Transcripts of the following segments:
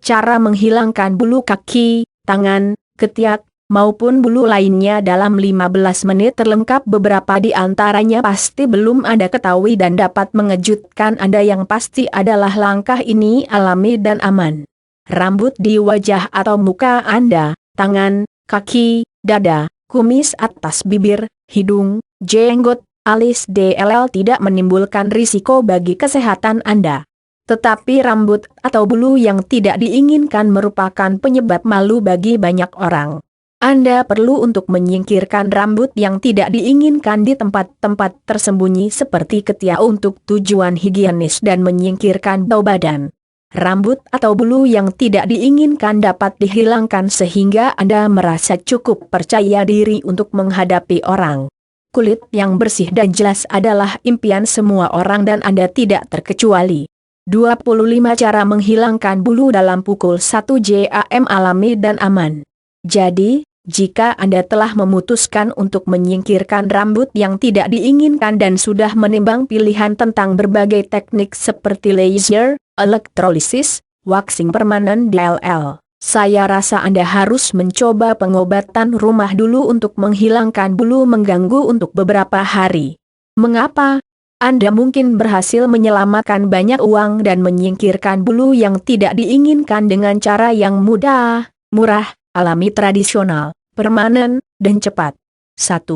Cara menghilangkan bulu kaki, tangan, ketiak, maupun bulu lainnya dalam 15 menit terlengkap. Beberapa di antaranya pasti belum Anda ketahui dan dapat mengejutkan Anda. Yang pasti adalah langkah ini alami dan aman. Rambut di wajah atau muka Anda, tangan, kaki, dada, kumis atas bibir, hidung, jenggot, alis DLL tidak menimbulkan risiko bagi kesehatan Anda. Tetapi rambut atau bulu yang tidak diinginkan merupakan penyebab malu bagi banyak orang. Anda perlu untuk menyingkirkan rambut yang tidak diinginkan di tempat-tempat tersembunyi seperti ketiak untuk tujuan higienis dan menyingkirkan bau badan. Rambut atau bulu yang tidak diinginkan dapat dihilangkan sehingga Anda merasa cukup percaya diri untuk menghadapi orang. Kulit yang bersih dan jelas adalah impian semua orang dan Anda tidak terkecuali. 25 cara menghilangkan bulu dalam pukul 1 jam alami dan aman. Jadi, jika Anda telah memutuskan untuk menyingkirkan rambut yang tidak diinginkan dan sudah menimbang pilihan tentang berbagai teknik seperti laser, elektrolisis, waxing permanen DLL, saya rasa Anda harus mencoba pengobatan rumah dulu untuk menghilangkan bulu mengganggu untuk beberapa hari. Mengapa? Anda mungkin berhasil menyelamatkan banyak uang dan menyingkirkan bulu yang tidak diinginkan dengan cara yang mudah, murah, alami, tradisional, permanen, dan cepat. 1.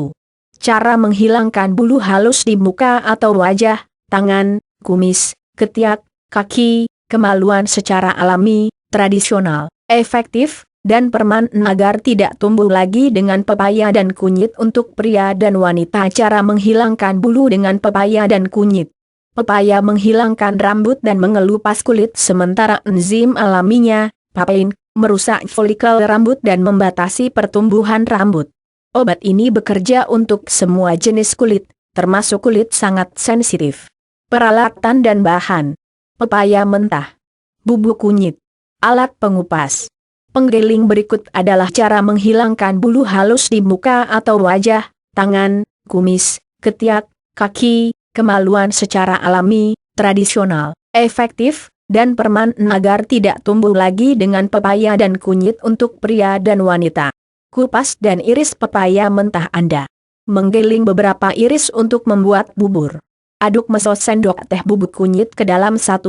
Cara menghilangkan bulu halus di muka atau wajah, tangan, kumis, ketiak, kaki, kemaluan secara alami, tradisional, efektif, dan permanen agar tidak tumbuh lagi dengan pepaya dan kunyit untuk pria dan wanita. Cara menghilangkan bulu dengan pepaya dan kunyit. Pepaya menghilangkan rambut dan mengelupas kulit sementara enzim alaminya, papain, merusak folikel rambut dan membatasi pertumbuhan rambut. Obat ini bekerja untuk semua jenis kulit, termasuk kulit sangat sensitif. Peralatan dan bahan. Pepaya mentah. Bubuk kunyit. Alat pengupas. Penggiling berikut adalah cara menghilangkan bulu halus di muka atau wajah, tangan, kumis, ketiak, kaki, kemaluan secara alami, tradisional, efektif, dan permanen agar tidak tumbuh lagi dengan pepaya dan kunyit untuk pria dan wanita. Kupas dan iris pepaya mentah Anda. Menggiling beberapa iris untuk membuat bubur. Aduk meso sendok teh bubuk kunyit ke dalam 1-2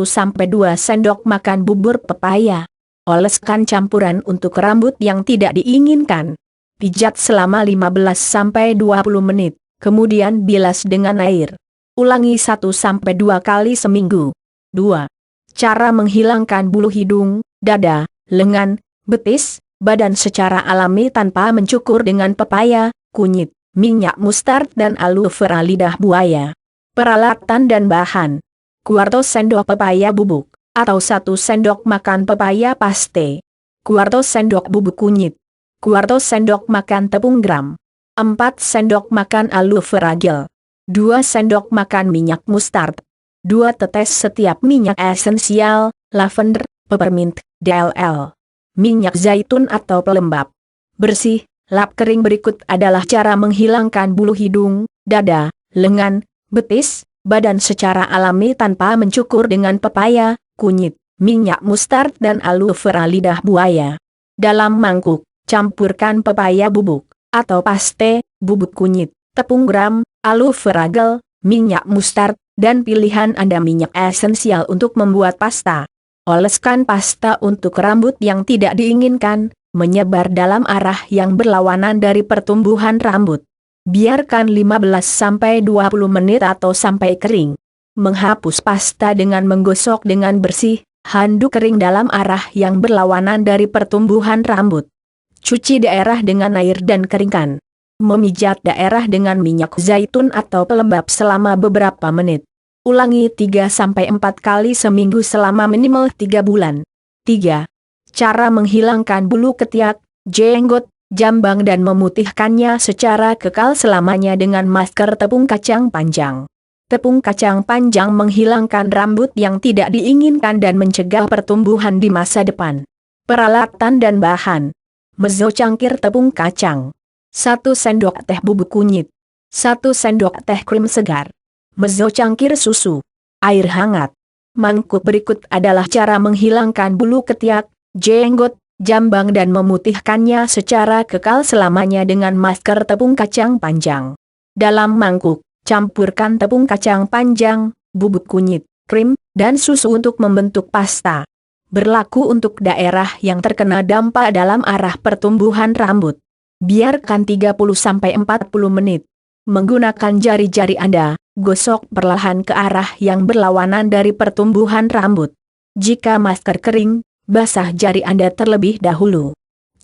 sendok makan bubur pepaya. Oleskan campuran untuk rambut yang tidak diinginkan. Pijat selama 15-20 menit, kemudian bilas dengan air. Ulangi 1-2 kali seminggu. 2. Cara menghilangkan bulu hidung, dada, lengan, betis, badan secara alami tanpa mencukur dengan pepaya, kunyit, minyak mustard dan aloe vera lidah buaya. Peralatan dan bahan. Kuarto sendok pepaya bubuk, atau 1 sendok makan pepaya paste. Kuarto sendok bubuk kunyit. Kuarto sendok makan tepung gram. 4 sendok makan aloe vera gel. 2 sendok makan minyak mustard. 2 tetes setiap minyak esensial, lavender, peppermint, DLL. Minyak zaitun atau pelembab. Bersih, lap kering. Berikut adalah cara menghilangkan bulu hidung, dada, lengan, betis, badan secara alami tanpa mencukur dengan pepaya, kunyit, minyak mustard dan aloe vera lidah buaya. Dalam mangkuk, campurkan pepaya bubuk, atau paste, bubuk kunyit, tepung gram, aloe vera gel, minyak mustard, dan pilihan Anda minyak esensial untuk membuat pasta. Oleskan pasta untuk rambut yang tidak diinginkan, menyebar dalam arah yang berlawanan dari pertumbuhan rambut. Biarkan 15-20 menit atau sampai kering. Menghapus pasta dengan menggosok dengan bersih, handuk kering dalam arah yang berlawanan dari pertumbuhan rambut. Cuci daerah dengan air dan keringkan. Memijat daerah dengan minyak zaitun atau pelembab selama beberapa menit. Ulangi 3-4 kali seminggu selama minimal 3 bulan. 3. Cara menghilangkan bulu ketiak, jenggot, jambang dan memutihkannya secara kekal selamanya dengan masker tepung kacang panjang. Tepung kacang panjang menghilangkan rambut yang tidak diinginkan dan mencegah pertumbuhan di masa depan. Peralatan dan bahan. Mezzo cangkir tepung kacang. 1 sendok teh bubuk kunyit. 1 sendok teh krim segar. Mezzo cangkir susu. Air hangat. Mangkuk berikut adalah cara menghilangkan bulu ketiak, jenggot, jambang dan memutihkannya secara kekal selamanya dengan masker tepung kacang panjang. Dalam mangkuk, campurkan tepung kacang panjang, bubuk kunyit, krim, dan susu untuk membentuk pasta. Berlaku untuk daerah yang terkena dampak dalam arah pertumbuhan rambut. Biarkan 30-40 menit. Menggunakan jari-jari Anda, gosok perlahan ke arah yang berlawanan dari pertumbuhan rambut. Jika masker kering, basah jari Anda terlebih dahulu.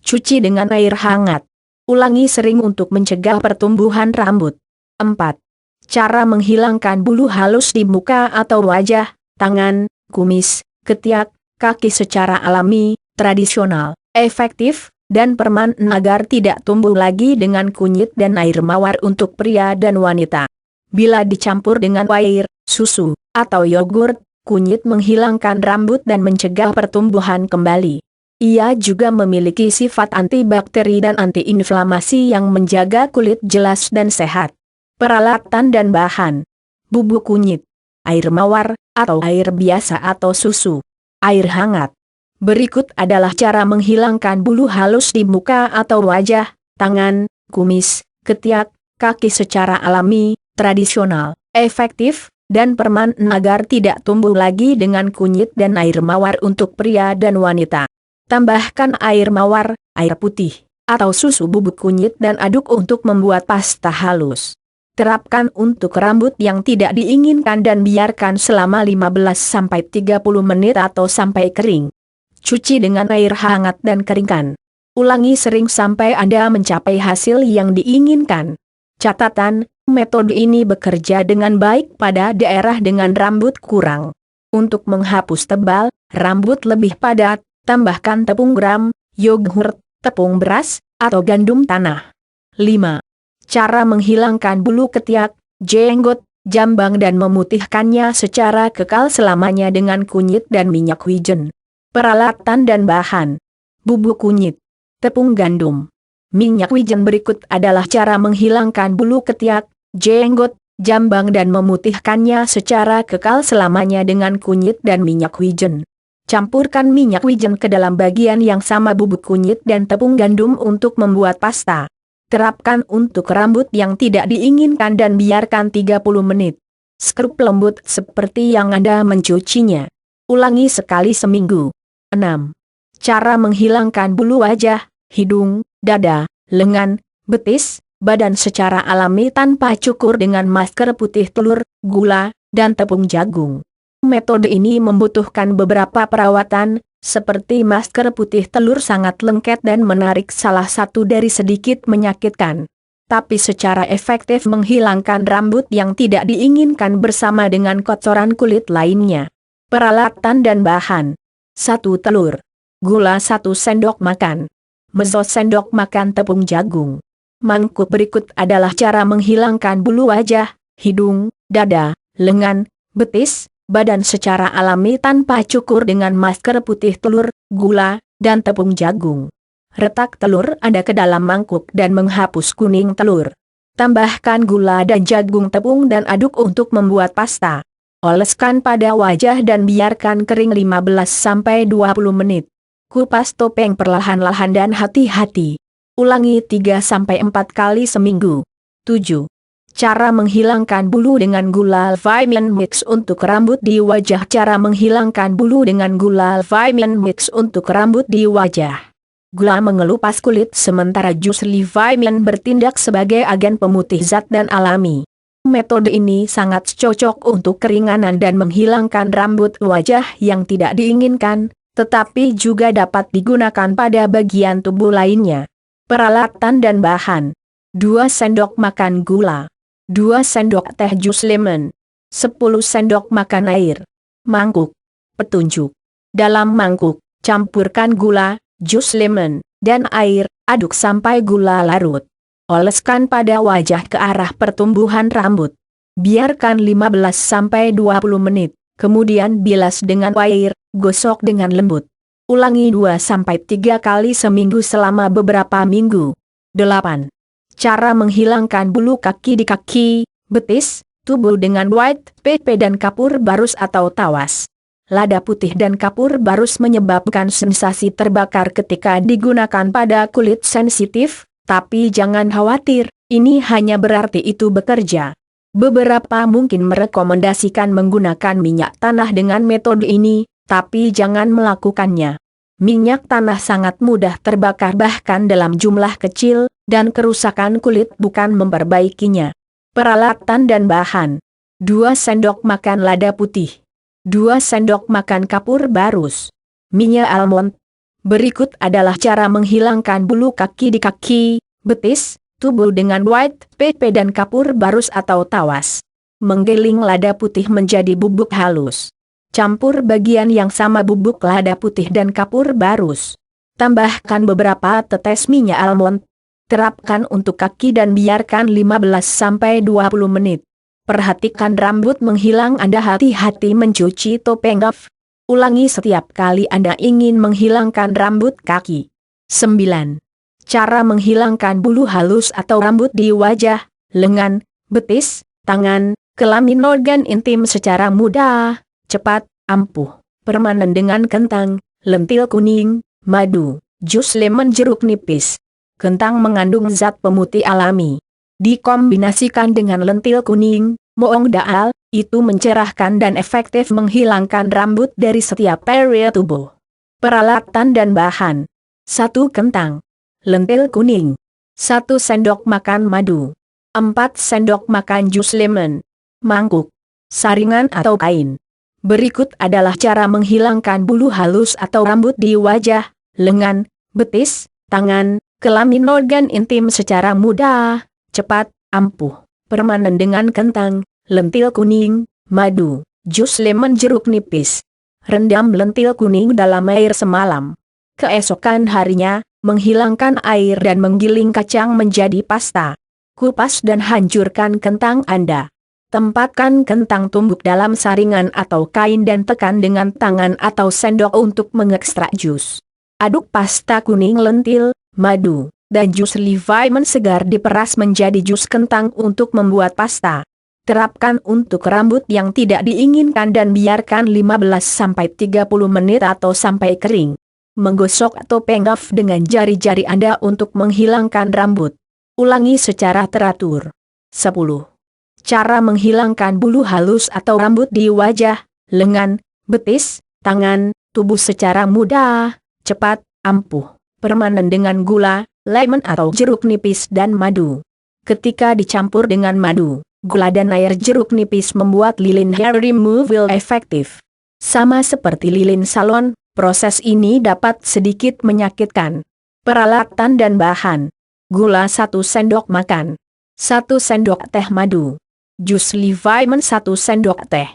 Cuci dengan air hangat. Ulangi sering untuk mencegah pertumbuhan rambut. 4. Cara menghilangkan bulu halus di muka atau wajah, tangan, kumis, ketiak, kaki secara alami, tradisional, efektif, dan permanen agar tidak tumbuh lagi dengan kunyit dan air mawar untuk pria dan wanita. Bila dicampur dengan air, susu, atau yogurt, kunyit menghilangkan rambut dan mencegah pertumbuhan kembali. Ia juga memiliki sifat antibakteri dan antiinflamasi yang menjaga kulit jelas dan sehat. Peralatan dan bahan: bubuk kunyit, air mawar, atau air biasa atau susu, air hangat. Berikut adalah cara menghilangkan bulu halus di muka atau wajah, tangan, kumis, ketiak, kaki secara alami, tradisional, efektif, dan permanen agar tidak tumbuh lagi dengan kunyit dan air mawar untuk pria dan wanita. Tambahkan air mawar, air putih, atau susu bubuk kunyit dan aduk untuk membuat pasta halus. Terapkan untuk rambut yang tidak diinginkan dan biarkan selama 15-30 menit atau sampai kering. Cuci dengan air hangat dan keringkan. Ulangi sering sampai Anda mencapai hasil yang diinginkan. Catatan, metode ini bekerja dengan baik pada daerah dengan rambut kurang. Untuk menghapus tebal, rambut lebih padat, tambahkan tepung gram, yogurt, tepung beras, atau gandum tanah. 5. Cara menghilangkan bulu ketiak, jenggot, jambang dan memutihkannya secara kekal selamanya dengan kunyit dan minyak wijen. Peralatan dan bahan: bubuk kunyit, tepung gandum, minyak wijen. Berikut adalah cara menghilangkan bulu ketiak, jenggot, jambang dan memutihkannya secara kekal selamanya dengan kunyit dan minyak wijen. Campurkan minyak wijen ke dalam bagian yang sama bubuk kunyit dan tepung gandum untuk membuat pasta. Terapkan untuk rambut yang tidak diinginkan dan biarkan 30 menit. Skrup lembut seperti yang Anda mencucinya. Ulangi sekali seminggu. 6. Cara menghilangkan bulu wajah, hidung, dada, lengan, betis, badan secara alami tanpa cukur dengan masker putih telur, gula, dan tepung jagung. Metode ini membutuhkan beberapa perawatan, seperti masker putih telur sangat lengket dan menarik salah satu dari sedikit menyakitkan. Tapi secara efektif menghilangkan rambut yang tidak diinginkan bersama dengan kotoran kulit lainnya. Peralatan dan bahan: 1 telur, gula 1 sendok makan, mezzo sendok makan tepung jagung. Mangkuk. Berikut adalah cara menghilangkan bulu wajah, hidung, dada, lengan, betis, badan secara alami tanpa cukur dengan masker putih telur, gula, dan tepung jagung. Retak telur Anda ke dalam mangkuk dan menghapus kuning telur. Tambahkan gula dan jagung tepung dan aduk untuk membuat pasta. Oleskan pada wajah dan biarkan kering 15-20 menit. Kupas topeng perlahan-lahan dan hati-hati. Ulangi 3-4 kali seminggu. 7. Cara menghilangkan bulu dengan gula vitamin mix untuk rambut di wajah. Cara menghilangkan bulu dengan gula vitamin mix untuk rambut di wajah. Gula mengelupas kulit sementara jus vitamin bertindak sebagai agen pemutih zat dan alami. Metode ini sangat cocok untuk keringanan dan menghilangkan rambut wajah yang tidak diinginkan, tetapi juga dapat digunakan pada bagian tubuh lainnya. Peralatan dan bahan: 2 sendok makan gula, 2 sendok teh jus lemon, 10 sendok makan air. Mangkuk. Petunjuk: dalam mangkuk, campurkan gula, jus lemon, dan air, aduk sampai gula larut. Oleskan pada wajah ke arah pertumbuhan rambut. Biarkan 15-20 menit, kemudian bilas dengan air, gosok dengan lembut. Ulangi 2-3 kali seminggu selama beberapa minggu. 8. Cara menghilangkan bulu kaki di kaki, betis, tubuh dengan white pepper dan kapur barus atau tawas. lada putih dan kapur barus menyebabkan sensasi terbakar ketika digunakan pada kulit sensitif, tapi jangan khawatir, ini hanya berarti itu bekerja. Beberapa mungkin merekomendasikan menggunakan minyak tanah dengan metode ini, tapi jangan melakukannya. Minyak tanah sangat mudah terbakar bahkan dalam jumlah kecil, dan kerusakan kulit bukan memperbaikinya. Peralatan dan bahan: 2 sendok makan lada putih, 2 sendok makan kapur barus, minyak almond. Berikut adalah cara menghilangkan bulu kaki di kaki, betis, tubuh dengan white pepper dan kapur barus atau tawas. Menggiling lada putih menjadi bubuk halus. Campur bagian yang sama bubuk lada putih dan kapur barus. Tambahkan beberapa tetes minyak almond. Terapkan untuk kaki dan biarkan 15-20 menit. Perhatikan rambut menghilang, Anda hati-hati mencuci topeng F. Ulangi setiap kali Anda ingin menghilangkan rambut kaki. 9. Cara menghilangkan bulu halus atau rambut di wajah, lengan, betis, tangan, kelamin organ intim secara mudah, cepat, ampuh. Permanen dengan kentang, lentil kuning, madu, jus lemon jeruk nipis. Kentang mengandung zat pemutih alami. Dikombinasikan dengan lentil kuning, moong daal, itu mencerahkan dan efektif menghilangkan rambut dari setiap area tubuh. Peralatan dan bahan: 1 kentang, lentil kuning, 1 sendok makan madu, 4 sendok makan jus lemon, mangkuk, saringan atau kain. Berikut adalah cara menghilangkan bulu halus atau rambut di wajah, lengan, betis, tangan, kelamin organ intim secara mudah, cepat, ampuh. Permanen dengan kentang, lentil kuning, madu, jus lemon jeruk nipis. Rendam lentil kuning dalam air semalam. Keesokan harinya, menghilangkan air dan menggiling kacang menjadi pasta. Kupas dan hancurkan kentang Anda. Tempatkan kentang tumbuk dalam saringan atau kain dan tekan dengan tangan atau sendok untuk mengekstrak jus. Aduk pasta kuning lentil, madu, dan jus lemon segar diperas menjadi jus kentang untuk membuat pasta. Terapkan untuk rambut yang tidak diinginkan dan biarkan 15-30 menit atau sampai kering. Menggosok topeng F dengan jari-jari Anda untuk menghilangkan rambut. Ulangi secara teratur. 10. Cara menghilangkan bulu halus atau rambut di wajah, lengan, betis, tangan, tubuh secara mudah, cepat, ampuh. Permanen dengan gula, lemon atau jeruk nipis dan madu. Ketika dicampur dengan madu, gula dan air jeruk nipis membuat lilin hair removal efektif. Sama seperti lilin salon, proses ini dapat sedikit menyakitkan. Peralatan dan bahan: gula 1 sendok makan, 1 sendok teh madu, jus lemon 1 sendok teh,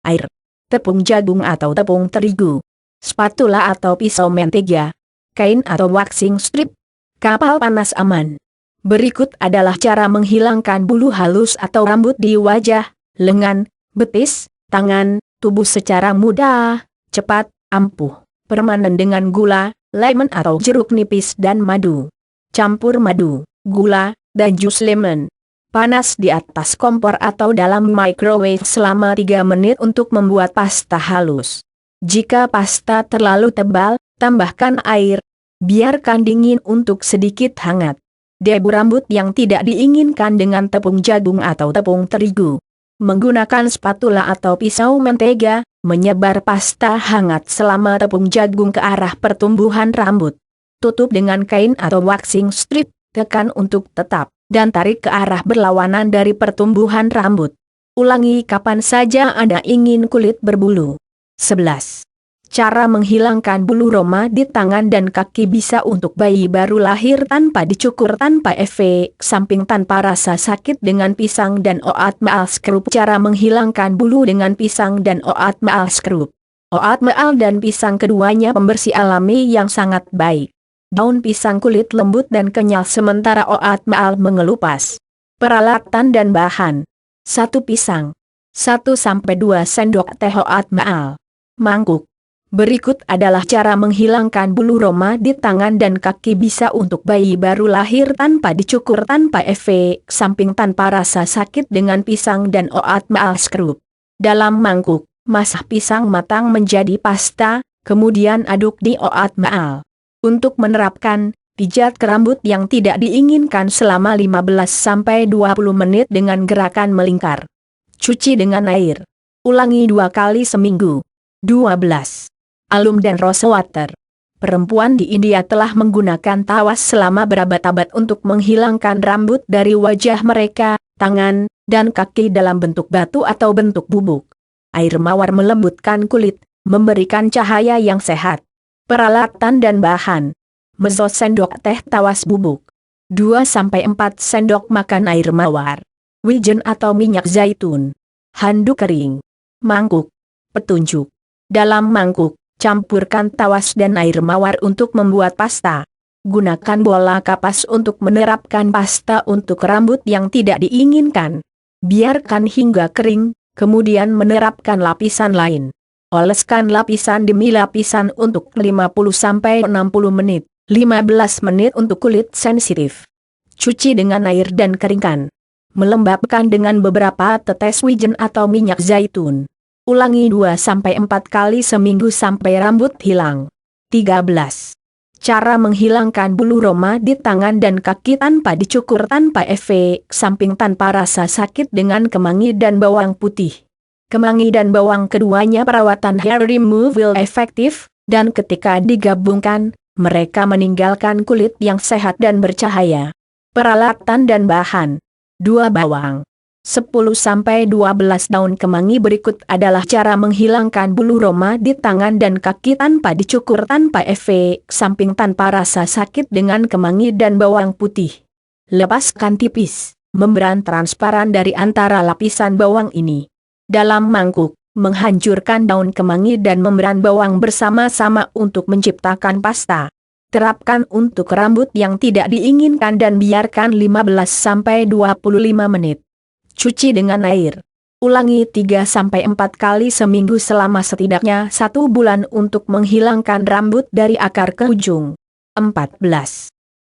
air, tepung jagung atau tepung terigu, spatula atau pisau mentega, kain atau waxing strip, kapal panas aman. Berikut adalah cara menghilangkan bulu halus atau rambut di wajah, lengan, betis, tangan, tubuh secara mudah, cepat, ampuh. Permanen dengan gula, lemon atau jeruk nipis dan madu. Campur madu, gula, dan jus lemon. Panas di atas kompor atau dalam microwave selama 3 menit untuk membuat pasta halus. Jika pasta terlalu tebal, tambahkan air. Biarkan dingin untuk sedikit hangat. Debu rambut yang tidak diinginkan dengan tepung jagung atau tepung terigu. Menggunakan spatula atau pisau mentega, menyebar pasta hangat selama tepung jagung ke arah pertumbuhan rambut. Tutup dengan kain atau waxing strip, tekan untuk tetap, dan tarik ke arah berlawanan dari pertumbuhan rambut. Ulangi kapan saja Anda ingin kulit berbulu. 11. Cara menghilangkan bulu roma di tangan dan kaki bisa untuk bayi baru lahir tanpa dicukur, tanpa efek samping, tanpa rasa sakit dengan pisang dan oat maal skrup. Cara menghilangkan bulu dengan pisang dan oat maal skrup. Oat maal dan pisang keduanya pembersih alami yang sangat baik. Daun pisang kulit lembut dan kenyal sementara oat maal mengelupas. Peralatan dan bahan: 1 pisang, 1-2 sendok teh oat maal, mangkuk. Berikut adalah cara menghilangkan bulu roma di tangan dan kaki bisa untuk bayi baru lahir tanpa dicukur, tanpa efek samping, tanpa rasa sakit dengan pisang dan oat maal skrup. Dalam mangkuk, Masak pisang matang menjadi pasta, kemudian aduk di oatmeal. Untuk menerapkan, pijat ke rambut yang tidak diinginkan selama 15-20 menit dengan gerakan melingkar. Cuci dengan air. Ulangi 2 kali seminggu. 12. Alum dan rose water. Perempuan di India telah menggunakan tawas selama berabad-abad untuk menghilangkan rambut dari wajah mereka, tangan, dan kaki dalam bentuk batu atau bentuk bubuk. Air mawar melembutkan kulit, memberikan cahaya yang sehat. Peralatan dan bahan. Mezzo sendok teh tawas bubuk. 2-4 sendok makan air mawar. Wijen atau minyak zaitun. Handuk kering. Mangkuk. Petunjuk. Dalam mangkuk, campurkan tawas dan air mawar untuk membuat pasta. Gunakan bola kapas untuk menerapkan pasta untuk rambut yang tidak diinginkan. Biarkan hingga kering, kemudian menerapkan lapisan lain. Oleskan lapisan demi lapisan untuk 50-60 menit. 15 menit untuk kulit sensitif. Cuci dengan air dan keringkan. Melembabkan dengan beberapa tetes wijen atau minyak zaitun. Ulangi 2-4 kali seminggu sampai rambut hilang. 13. Cara menghilangkan bulu roma di tangan dan kaki tanpa dicukur, tanpa efek samping, tanpa rasa sakit dengan kemangi dan bawang putih. Kemangi dan bawang keduanya perawatan hair removal efektif, dan ketika digabungkan, mereka meninggalkan kulit yang sehat dan bercahaya. Peralatan dan bahan. 2 bawang. 10-12 daun kemangi. Berikut adalah cara menghilangkan bulu roma di tangan dan kaki tanpa dicukur, tanpa efek samping, tanpa rasa sakit dengan kemangi dan bawang putih. Lepaskan tipis membran transparan dari antara lapisan bawang ini. Dalam mangkuk, menghancurkan daun kemangi dan membran bawang bersama-sama untuk menciptakan pasta. Terapkan untuk rambut yang tidak diinginkan dan biarkan 15-25 menit. Cuci dengan air. Ulangi 3-4 kali seminggu selama setidaknya 1 bulan untuk menghilangkan rambut dari akar ke ujung. 14.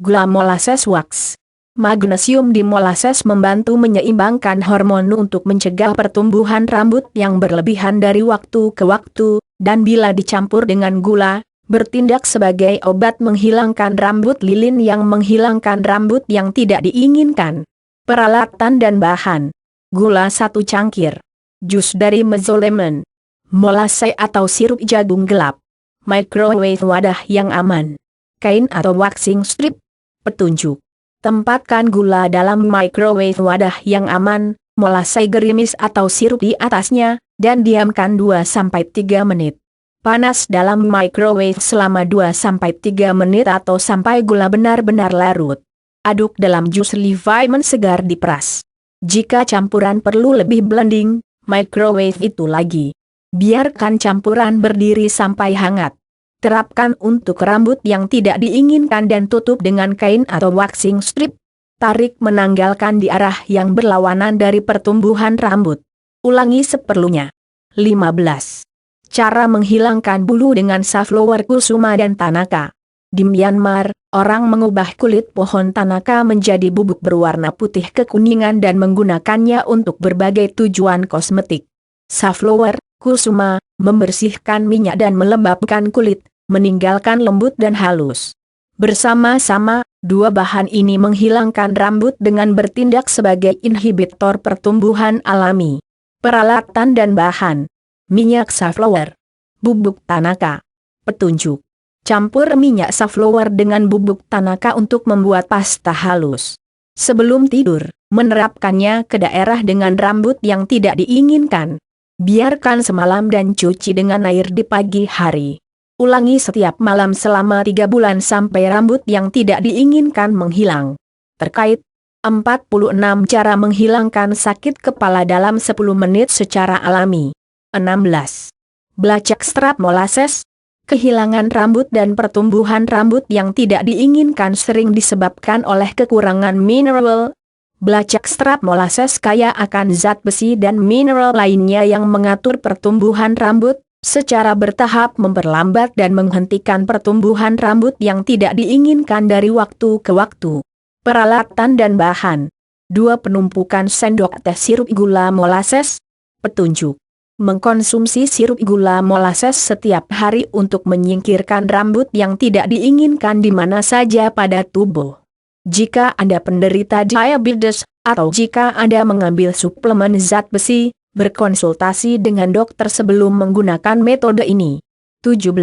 Gula molasses wax. Magnesium di molasses membantu menyeimbangkan hormon untuk mencegah pertumbuhan rambut yang berlebihan dari waktu ke waktu, dan bila dicampur dengan gula, bertindak sebagai obat menghilangkan rambut lilin yang menghilangkan rambut yang tidak diinginkan. Peralatan dan bahan. Gula 1 cangkir. Jus dari mezzo lemon. Molasses atau sirup jagung gelap. Microwave wadah yang aman. Kain atau waxing strip. Petunjuk. Tempatkan gula dalam microwave wadah yang aman, molasses gerimis atau sirup di atasnya, dan diamkan 2-3 menit. Panas dalam microwave selama 2-3 menit atau sampai gula benar-benar larut. Aduk dalam jus lemon segar diperas. Jika campuran perlu lebih blending, microwave itu lagi. Biarkan campuran berdiri sampai hangat. Terapkan untuk rambut yang tidak diinginkan dan tutup dengan kain atau waxing strip. Tarik menanggalkan di arah yang berlawanan dari pertumbuhan rambut. Ulangi seperlunya. 15. Cara menghilangkan bulu dengan safflower kusuma dan tanaka. Di Myanmar, orang mengubah kulit pohon tanaka menjadi bubuk berwarna putih kekuningan dan menggunakannya untuk berbagai tujuan kosmetik. Safflower kusuma membersihkan minyak dan melembabkan kulit, meninggalkan lembut dan halus. Bersama-sama, 2 bahan ini menghilangkan rambut dengan bertindak sebagai inhibitor pertumbuhan alami. Peralatan dan bahan. Minyak safflower. Bubuk tanaka. Petunjuk. Campur minyak safflower dengan bubuk tanaka untuk membuat pasta halus. Sebelum tidur, menerapkannya ke daerah dengan rambut yang tidak diinginkan. Biarkan semalam dan cuci dengan air di pagi hari. Ulangi setiap malam selama 3 bulan sampai rambut yang tidak diinginkan menghilang. Terkait 46 cara menghilangkan sakit kepala dalam 10 menit secara alami. 16. Black extract molasses. Kehilangan rambut dan pertumbuhan rambut yang tidak diinginkan sering disebabkan oleh kekurangan mineral. Black extract molasses kaya akan zat besi dan mineral lainnya yang mengatur pertumbuhan rambut, secara bertahap memperlambat dan menghentikan pertumbuhan rambut yang tidak diinginkan dari waktu ke waktu. Peralatan dan bahan. 2 penumpukan sendok teh sirup gula molasses. Petunjuk. Mengkonsumsi sirup gula molasses setiap hari untuk menyingkirkan rambut yang tidak diinginkan di mana saja pada tubuh. Jika Anda penderita diabetes, atau jika Anda mengambil suplemen zat besi, berkonsultasi dengan dokter sebelum menggunakan metode ini. 17.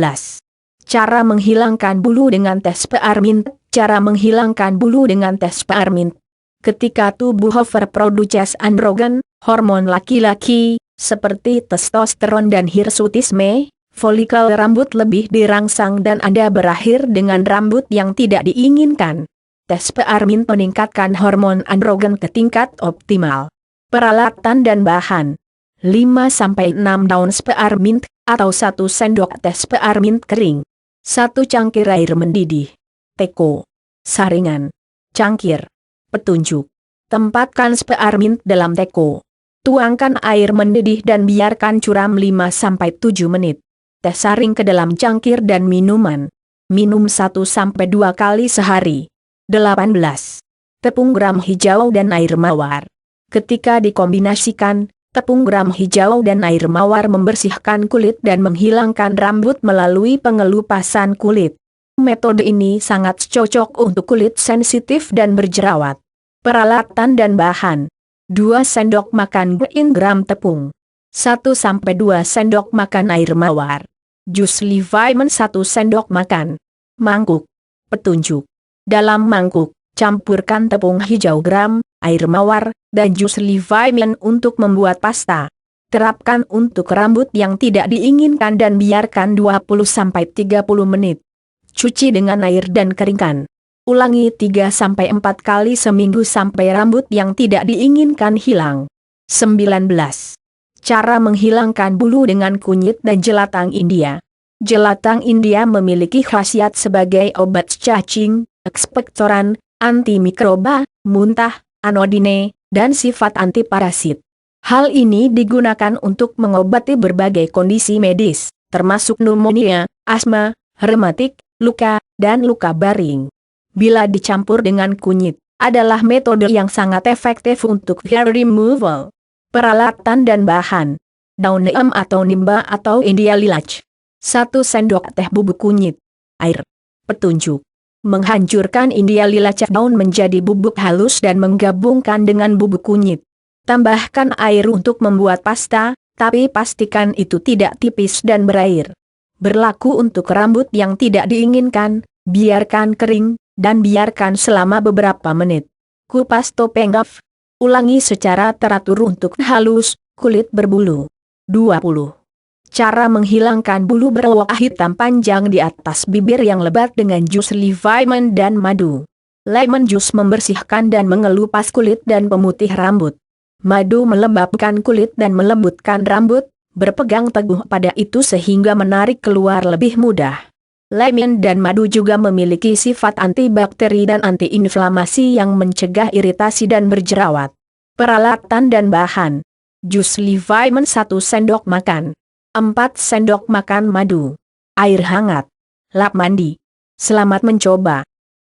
Cara menghilangkan bulu dengan tes spearmint. Cara menghilangkan bulu dengan tes spearmint. Ketika tubuh overproduces androgen, hormon laki-laki, seperti testosteron dan hirsutisme, folikel rambut lebih dirangsang dan Anda berakhir dengan rambut yang tidak diinginkan. Tes spearmint meningkatkan hormon androgen ke tingkat optimal. Peralatan dan bahan: 5-6 daun spearmint, atau 1 sendok teh spearmint kering. 1 cangkir air mendidih. Teko. Saringan. Cangkir. Petunjuk. Tempatkan spearmint dalam teko. Tuangkan air mendidih dan biarkan curam 5-7 menit. Teh saring ke dalam cangkir dan minuman. Minum 1-2 kali sehari. 18. Tepung gram hijau dan air mawar. Ketika dikombinasikan, tepung gram hijau dan air mawar membersihkan kulit dan menghilangkan rambut melalui pengelupasan kulit. Metode ini sangat cocok untuk kulit sensitif dan berjerawat. Peralatan dan bahan: 2 sendok makan green gram tepung, 1-2 sendok makan air mawar, jus Levaiman 1 sendok makan. Mangkuk. Petunjuk: dalam mangkuk, campurkan tepung hijau gram, air mawar, dan jus Levaiman untuk membuat pasta. Terapkan untuk rambut yang tidak diinginkan dan biarkan 20-30 menit. Cuci dengan air dan keringkan. Ulangi 3-4 kali seminggu sampai rambut yang tidak diinginkan hilang. 19. Cara menghilangkan bulu dengan kunyit dan jelatang India. Jelatang India memiliki khasiat sebagai obat cacing, ekspektoran, antimikroba, muntah, anodine, dan sifat antiparasit. Hal ini digunakan untuk mengobati berbagai kondisi medis, termasuk pneumonia, asma, rematik, luka, dan luka baring. Bila dicampur dengan kunyit, adalah metode yang sangat efektif untuk hair removal. Peralatan dan bahan: daun neem atau nimba atau India lilac, 1 sendok teh bubuk kunyit, air. Petunjuk: menghancurkan India lilac daun menjadi bubuk halus dan menggabungkan dengan bubuk kunyit. Tambahkan air untuk membuat pasta, tapi pastikan itu tidak tipis dan berair. Berlaku untuk rambut yang tidak diinginkan, biarkan kering, dan biarkan selama beberapa menit. Kupas topeng Gaf. Ulangi secara teratur untuk halus, kulit berbulu. 20. Cara menghilangkan bulu berwarna hitam panjang di atas bibir yang lebat dengan jus Levaiman dan madu. Lemon juice membersihkan dan mengelupas kulit dan pemutih rambut. Madu melembabkan kulit dan melembutkan rambut, berpegang teguh pada itu sehingga menarik keluar lebih mudah. Lemon dan madu juga memiliki sifat antibakteri dan antiinflamasi yang mencegah iritasi dan berjerawat. Peralatan dan bahan: jus Levaiman 1 sendok makan, 4 sendok makan madu, air hangat, lap mandi. Selamat mencoba.